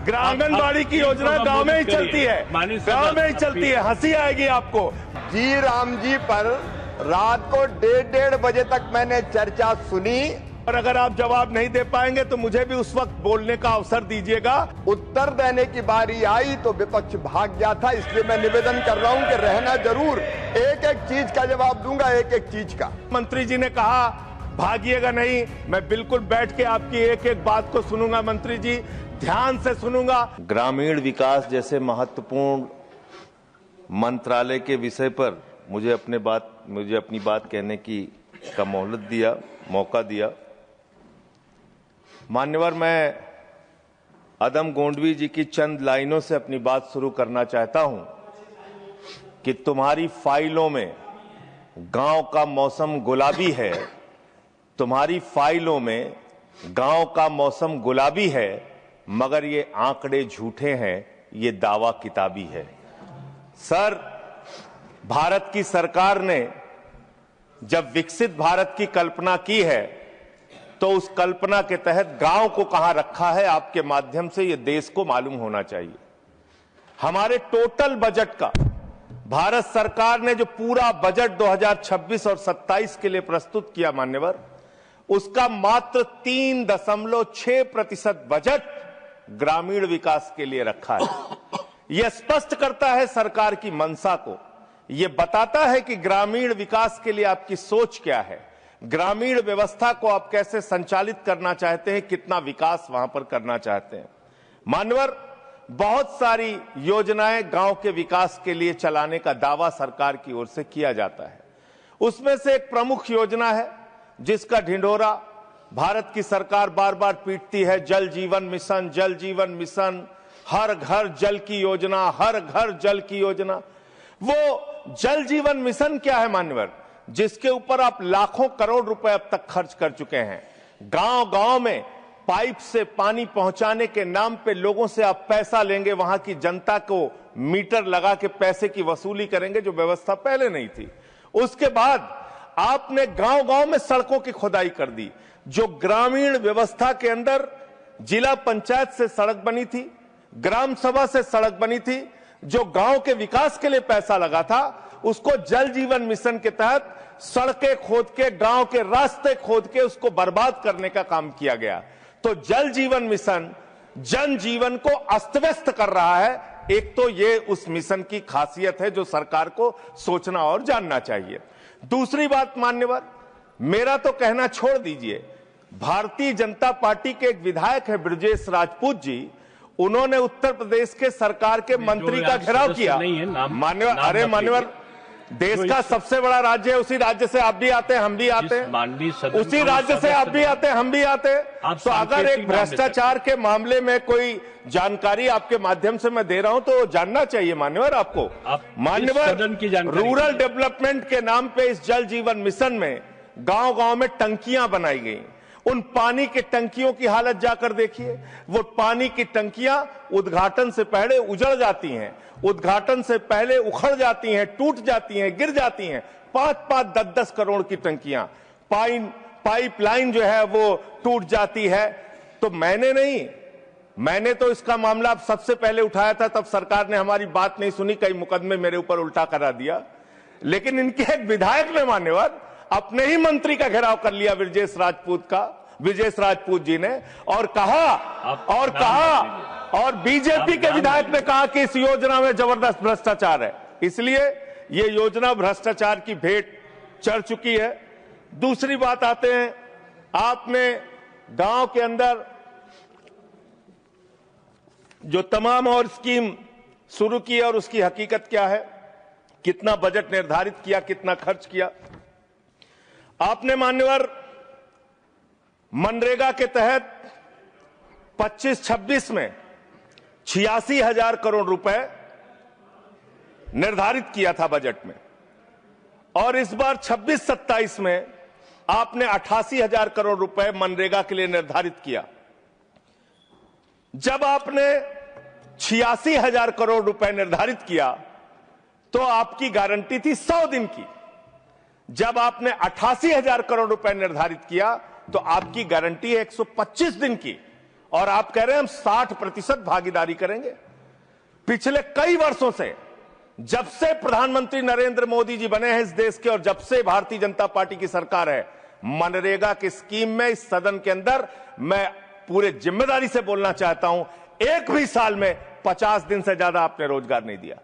आंगनबाड़ी की योजना गांव में ही चलती है, गांव में ही चलती है। हंसी आएगी आपको। जी राम जी पर रात को 1:30 बजे तक मैंने चर्चा सुनी, और अगर आप जवाब नहीं दे पाएंगे तो मुझे भी उस वक्त बोलने का अवसर दीजिएगा। उत्तर देने की बारी आई तो विपक्ष भाग गया था, इसलिए मैं निवेदन कर रहा हूं कि रहना जरूर, एक एक चीज का जवाब दूंगा, एक एक चीज का। मंत्री जी ने कहा भागिएगा नहीं, मैं बिल्कुल बैठ के आपकी एक एक बात को सुनूंगा। मंत्री जी ध्यान से सुनूंगा। ग्रामीण विकास जैसे महत्वपूर्ण मंत्रालय के विषय पर मुझे अपनी बात कहने का मौका दिया। मान्यवर, मैं अदम गोंडवी जी की चंद लाइनों से अपनी बात शुरू करना चाहता हूं कि तुम्हारी फाइलों में गांव का मौसम गुलाबी है, तुम्हारी फाइलों में गांव का मौसम गुलाबी है, मगर ये आंकड़े झूठे हैं, ये दावा किताबी है। सर, भारत की सरकार ने जब विकसित भारत की कल्पना की है तो उस कल्पना के तहत गांव को कहां रखा है, आपके माध्यम से ये देश को मालूम होना चाहिए। हमारे टोटल बजट का भारत सरकार ने जो पूरा बजट 2026 और 27 के लिए प्रस्तुत किया मान्यवर, उसका मात्र 3.6% बजट ग्रामीण विकास के लिए रखा है। यह स्पष्ट करता है सरकार की मंशा को, यह बताता है कि ग्रामीण विकास के लिए आपकी सोच क्या है, ग्रामीण व्यवस्था को आप कैसे संचालित करना चाहते हैं, कितना विकास वहां पर करना चाहते हैं। मान्यवर, बहुत सारी योजनाएं गांव के विकास के लिए चलाने का दावा सरकार की ओर से किया जाता है। उसमें से एक प्रमुख योजना है जिसका ढिंढोरा भारत की सरकार बार बार पीटती है, जल जीवन मिशन, जल जीवन मिशन, हर घर जल की योजना, हर घर जल की योजना। वो जल जीवन मिशन क्या है मान्यवर, जिसके ऊपर आप लाखों करोड़ रुपए अब तक खर्च कर चुके हैं। गांव गांव में पाइप से पानी पहुंचाने के नाम पे लोगों से आप पैसा लेंगे, वहां की जनता को मीटर लगा के पैसे की वसूली करेंगे, जो व्यवस्था पहले नहीं थी। उसके बाद आपने गांव गांव में सड़कों की खुदाई कर दी। जो ग्रामीण व्यवस्था के अंदर जिला पंचायत से सड़क बनी थी, ग्राम सभा से सड़क बनी थी, जो गांव के विकास के लिए पैसा लगा था, उसको जल जीवन मिशन के तहत सड़कें खोद के, गांव के रास्ते खोद के उसको बर्बाद करने का काम किया गया। तो जल जीवन मिशन जन जीवन को अस्त व्यस्त कर रहा है। एक तो ये उस मिशन की खासियत है जो सरकार को सोचना और जानना चाहिए। दूसरी बात मान्यवर, मेरा तो कहना छोड़ दीजिए, भारतीय जनता पार्टी के एक विधायक है ब्रजेश राजपूत जी, उन्होंने उत्तर प्रदेश के सरकार के मंत्री का घेराव किया। मान्यवर, अरे मान्यवर, देश का सबसे बड़ा राज्य है, उसी राज्य से आप भी आते हैं, हम भी आते हैं, उसी राज्य से आप भी आते हैं, हम भी आते हैं। तो अगर एक भ्रष्टाचार के मामले में कोई जानकारी आपके माध्यम से मैं दे रहा हूं तो जानना चाहिए मान्यवर आपको। मान्यवर, रूरल डेवलपमेंट के नाम पे इस जल जीवन मिशन में गांव गांव में टंकियां बनाई गई। उन पानी की टंकियों की हालत जाकर देखिए। वो पानी की टंकियां उद्घाटन से पहले उजड़ जाती हैं, उद्घाटन से पहले उखड़ जाती हैं, टूट जाती हैं, गिर जाती हैं। 5-5, 10-10 करोड़ की टंकियां, पाइपलाइन जो है वो टूट जाती है। तो मैंने तो इसका मामला अब सबसे पहले उठाया था, तब सरकार ने हमारी बात नहीं सुनी, कई मुकदमे मेरे ऊपर उल्टा करा दिया। लेकिन इनके एक विधायक ने मान्यवर अपने ही मंत्री का घेराव कर लिया, ब्रजेश राजपूत जी ने, और बीजेपी के विधायक ने कहा कि इस योजना में जबरदस्त भ्रष्टाचार है। इसलिए ये योजना भ्रष्टाचार की भेंट चढ़ चुकी है। दूसरी बात आते हैं, आपने गांव के अंदर जो तमाम और स्कीम शुरू की और उसकी हकीकत क्या है, कितना बजट निर्धारित किया, कितना खर्च किया। आपने मान्यवर मनरेगा के तहत 25-26 में 86,000 करोड़ रुपए निर्धारित किया था बजट में, और इस बार 26-27 में आपने 88,000 करोड़ रुपए मनरेगा के लिए निर्धारित किया। जब आपने 86,000 करोड़ रुपए निर्धारित किया तो आपकी गारंटी थी 100 दिन की। जब आपने 88,000 करोड़ रुपए निर्धारित किया तो आपकी गारंटी है 125 दिन की, और आप कह रहे हैं हम 60% भागीदारी करेंगे। पिछले कई वर्षों से, जब से प्रधानमंत्री नरेंद्र मोदी जी बने हैं इस देश के और जब से भारतीय जनता पार्टी की सरकार है, मनरेगा की स्कीम में इस सदन के अंदर मैं पूरे जिम्मेदारी से बोलना चाहता हूं, एक भी साल में 50 दिन से ज्यादा आपने रोजगार नहीं दिया।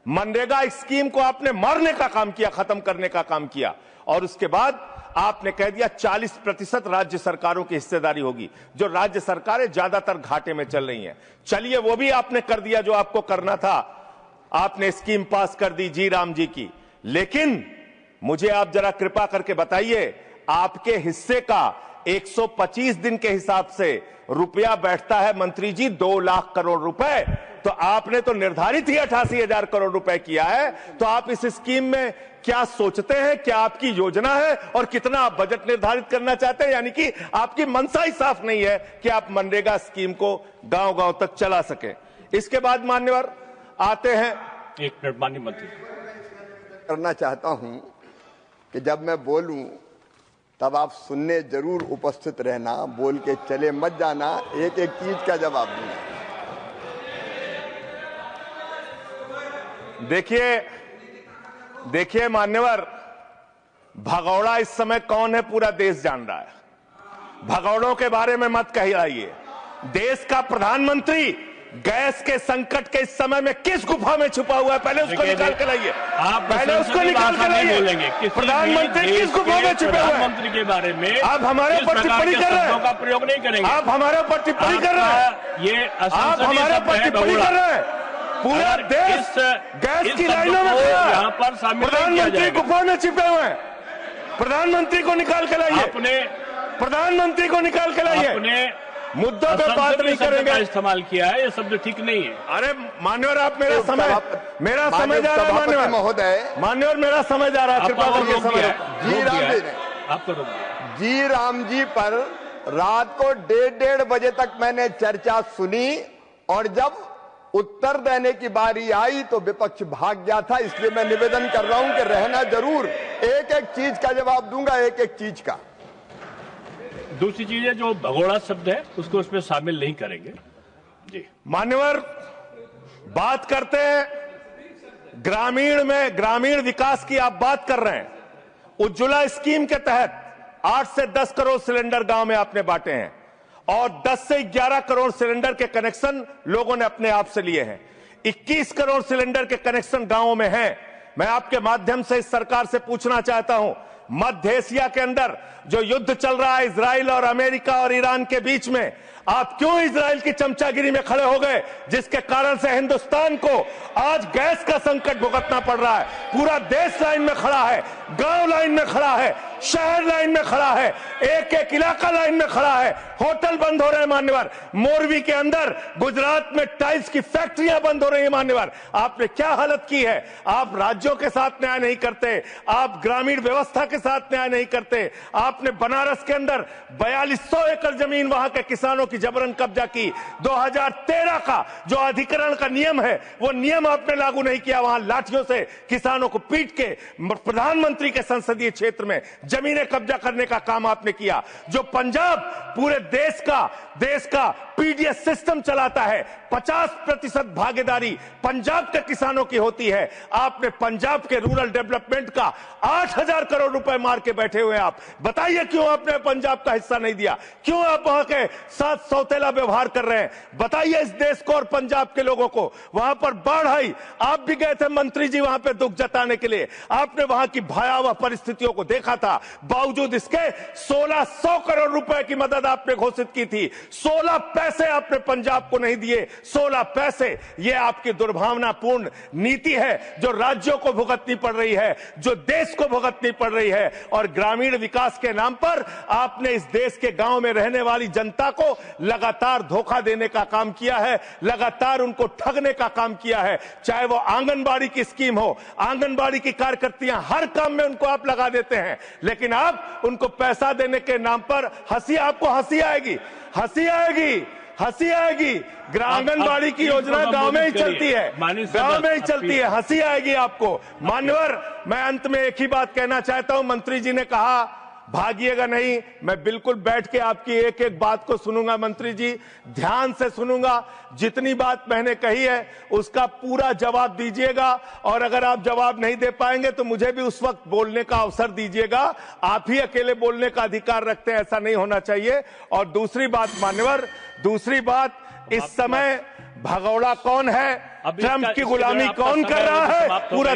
मनरेगा स्कीम को आपने मारने का काम किया, खत्म करने का काम किया, और उसके बाद आपने कह दिया 40% राज्य सरकारों की हिस्सेदारी होगी। जो राज्य सरकारें ज्यादातर घाटे में चल रही हैं, चलिए वो भी आपने कर दिया जो आपको करना था, आपने स्कीम पास कर दी जी राम जी की। लेकिन मुझे आप जरा कृपा करके बताइए, आपके हिस्से का 125 दिन के हिसाब से रुपया बैठता है मंत्री जी 2 लाख करोड़ रुपए, तो आपने तो निर्धारित ही 88,000 करोड़ रुपए किया है। तो आप इस स्कीम में क्या सोचते हैं, क्या आपकी योजना है और कितना आप बजट निर्धारित करना चाहते हैं? यानी कि आपकी मंशा ही साफ नहीं है कि आप मनरेगा स्कीम को गांव-गांव तक चला सके। इसके बाद मान्यवर आते हैं, एक मिनट माननीय मंत्री। करना चाहता हूं कि जब मैं बोलूं तब आप सुनने जरूर उपस्थित रहना, बोल के चले मत जाना, एक एक चीज का जवाब दूंगा। देखिए मान्यवर, भगौड़ा इस समय कौन है पूरा देश जान रहा है। भगौड़ों के बारे में मत कहिए। देश का प्रधानमंत्री गैस के संकट के इस समय में किस गुफा में छुपा हुआ है, पहले उसको निकाल के लाइए। आप पहले उसको निकाल के लाइए। प्रधानमंत्री किस गुफा में छुपे हुए हैं? प्रधानमंत्री के बारे में आप हमारे ऊपर टिप्पणी कर रहे हैं, का प्रयोग नहीं करेंगे। आप हमारे ऊपर टिप्पणी कर रहे हैं, ये आप हमारे ऊपर टिप्पणी कर रहे हैं। पूरा देश गैस की लाइनों में खड़ा है, यहाँ पर प्रधानमंत्री गुफा में छिपे हुए हैं। प्रधानमंत्री को निकाल के लाइए, प्रधानमंत्री को निकाल के लाइए। मुद्दों पे बात नहीं करेंगे। इस्तेमाल किया है, ये शब्द ठीक नहीं है। अरे मान्यवर, आप मेरा समय जा रहा है। मान्यवर महोदय, मान्यवर मेरा समय जा रहा है, कृपया करके समय। जी राम जी ने आपको जी राम जी पर रात को 1:30 बजे तक मैंने चर्चा सुनी, और जब उत्तर देने की बारी आई तो विपक्ष भाग गया था। इसलिए मैं निवेदन कर रहा हूं कि रहना जरूर, एक एक चीज का जवाब दूंगा, एक एक चीज का। दूसरी चीज है, जो भगोड़ा शब्द है उसको उसमें शामिल नहीं करेंगे। जी मान्यवर, बात करते हैं ग्रामीण विकास की। आप बात कर रहे हैं, उज्ज्वला स्कीम के तहत 8 से 10 करोड़ सिलेंडर गांव में आपने बांटे हैं, और 10 से 11 करोड़ सिलेंडर के कनेक्शन लोगों ने अपने आप से लिए हैं। 21 करोड़ सिलेंडर के कनेक्शन गांवों में हैं। मैं आपके माध्यम से इस सरकार से पूछना चाहता हूं, मध्य एशिया के अंदर जो युद्ध चल रहा है इजराइल और अमेरिका और ईरान के बीच में, आप क्यों इजराइल की चमचागिरी में खड़े हो गए, जिसके कारण से हिंदुस्तान को आज गैस का संकट भुगतना पड़ रहा है। पूरा देश लाइन में खड़ा है, गांव लाइन में खड़ा है, शहर लाइन में खड़ा है, एक एक इलाका लाइन में खड़ा है। होटल बंद हो रहे हैं मान्यवर, मोरवी के अंदर गुजरात में टाइल्स की फैक्ट्रियां बंद हो रही है मान्यवर। आपने क्या हालत की है। आप राज्यों के साथ न्याय नहीं करते, आप ग्रामीण व्यवस्था के साथ न्याय नहीं करते। आपने बनारस के अंदर 4200 एकड़ जमीन वहां के किसानों की जबरन कब्जा की। 2013 का जो अधिकरण का नियम है, वो नियम आपने लागू नहीं किया। वहां लाठियों से किसानों को पीट के प्रधानमंत्री के संसदीय क्षेत्र में जमीनें कब्जा करने का काम आपने किया। जो पंजाब पूरे देश का पीडीएस सिस्टम चलाता है, 50% भागीदारी पंजाब के किसानों की होती है। आपने पंजाब के रूरल डेवलपमेंट का 8,000 करोड़ रुपए मार के बैठे हुए। आप बताइए क्यों आपने पंजाब का हिस्सा नहीं दिया, क्यों आप वहां के साथ सौतेला व्यवहार कर रहे हैं। बताइए इस देश को और पंजाब के लोगों को। वहां पर बाढ़ आई, आप भी गए थे मंत्री जी वहां पे दुख जताने के लिए। आपने वहां की भयावह परिस्थितियों को देखा था, बावजूद इसके 1600 करोड़ रुपए की मदद आपने घोषित की थी। 16 पैसे आपने पंजाब को नहीं दिए, 16 पैसे। यह आपकी दुर्भावनापूर्ण नीति है जो राज्यों को भुगतनी पड़ रही है, जो देश को भुगतनी पड़ रही है। और ग्रामीण विकास के नाम पर आपने इस देश के गांव में रहने वाली जनता को लगातार धोखा देने का काम किया है, लगातार उनको ठगने का काम किया है। चाहे वो आंगनबाड़ी की स्कीम हो, आंगनबाड़ी की कार्यकर्तियां, हर काम में उनको आप लगा देते हैं, लेकिन आप उनको पैसा देने के नाम पर आपको हंसी आएगी, हंसी आएगी, हंसी आएगी। आंगनबाड़ी की योजना गांव में ही चलती है, गांव में ही चलती है, हंसी आएगी आपको। मान्यवर, मैं अंत में एक ही बात कहना चाहता हूं। मंत्री जी ने कहा भागिएगा नहीं, मैं बिल्कुल बैठ के आपकी एक एक बात को सुनूंगा मंत्री जी, ध्यान से सुनूंगा। जितनी बात मैंने कही है उसका पूरा जवाब दीजिएगा, और अगर आप जवाब नहीं दे पाएंगे तो मुझे भी उस वक्त बोलने का अवसर दीजिएगा। आप ही अकेले बोलने का अधिकार रखते हैं, ऐसा नहीं होना चाहिए। और दूसरी बात मान्यवर, दूसरी बात, इस समय भगौड़ा कौन है, ट्रंप की गुलामी कौन कर रहा है, पूरा